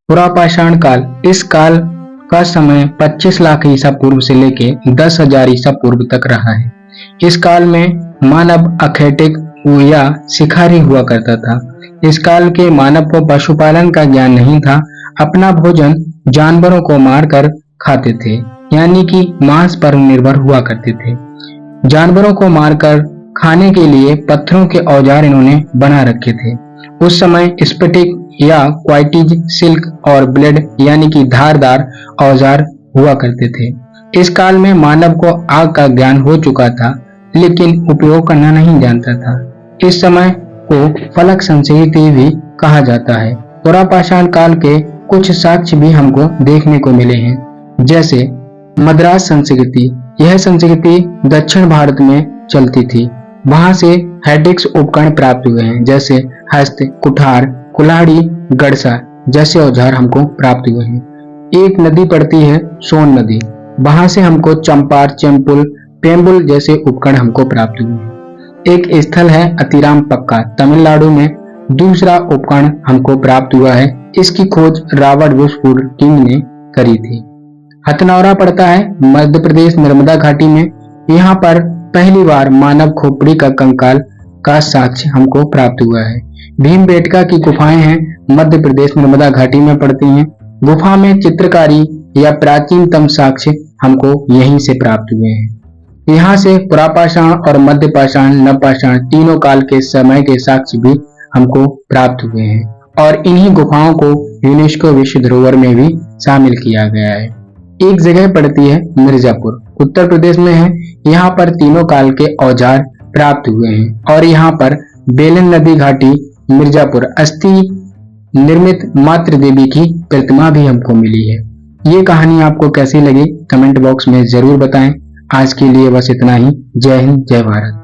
पुरापाषाण काल, इस काल का समय 25 लाख ईसा पूर्व से लेके 10,000 ईसा पूर्व तक रहा है। इस काल में मानव अखेटिक या शिकारी हुआ करता था। इस काल के मानव को पशुपालन का ज्ञान नहीं था। अपना भोजन जानवरों को मारकर खाते थे, यानी कि मांस पर निर्भर हुआ करते थे। जानवरों को मारकर खाने के लिए पत्थरों के औजार इन्होंने बना रखे थे। उस समय स्फटिक या क्वार्ट्ज, सिल्क और ब्लेड यानी कि धारदार औजार हुआ करते थे। इस काल में मानव को आग का ज्ञान हो चुका था, लेकिन उपयोग करना नहीं जानता था। इस समय को फलक संस्कृति भी कहा जाता है। पुरापाषाण काल के कुछ साक्ष्य भी हमको देखने को मिले हैं, जैसे मद्रास संस्कृति। यह संस्कृति दक्षिण भारत में चलती थी। वहां से हैडिक्स उपकरण प्राप्त हुए हैं, जैसे हस्त, कुठार, कुल्हाड़ी, गड़सा जैसे औजार हमको प्राप्त हुए हैं। एक नदी पड़ती है सोन नदी, वहां से हमको चंपार, चेम्पुल, पेम्बुल जैसे उपकरण हमको प्राप्त हुए हैं। एक स्थल है अतिराम पक्का, तमिलनाडु में। दूसरा उपकरण हमको प्राप्त हुआ है, इसकी खोज रॉबर्ट बुशफोर्ड किंग ने करी थी। हथनौरा पड़ता है मध्य प्रदेश, नर्मदा घाटी में। यहाँ पर पहली बार मानव खोपड़ी का कंकाल का साक्ष्य हमको प्राप्त हुआ है। भीमबेटका की गुफाएं हैं, मध्य प्रदेश, नर्मदा घाटी में पड़ती हैं। गुफा में चित्रकारी या प्राचीनतम साक्ष्य हमको यहीं से प्राप्त हुए हैं। यहाँ से पुरापाषाण और मध्यपाषाण, नवपाषाण तीनों काल के समय के साक्ष्य भी हमको प्राप्त हुए हैं, और इन्हीं गुफाओं को यूनेस्को विश्व धरोहर में भी शामिल किया गया है। एक जगह पड़ती है मिर्जापुर, उत्तर प्रदेश में है। यहाँ पर तीनों काल के औजार प्राप्त हुए हैं, और यहाँ पर बेलन नदी घाटी, मिर्जापुर अस्थि निर्मित मातृ देवी की प्रतिमा भी हमको मिली है। ये कहानी आपको कैसी लगी कमेंट बॉक्स में जरूर बताएं। आज के लिए बस इतना ही। जय हिंद, जय भारत।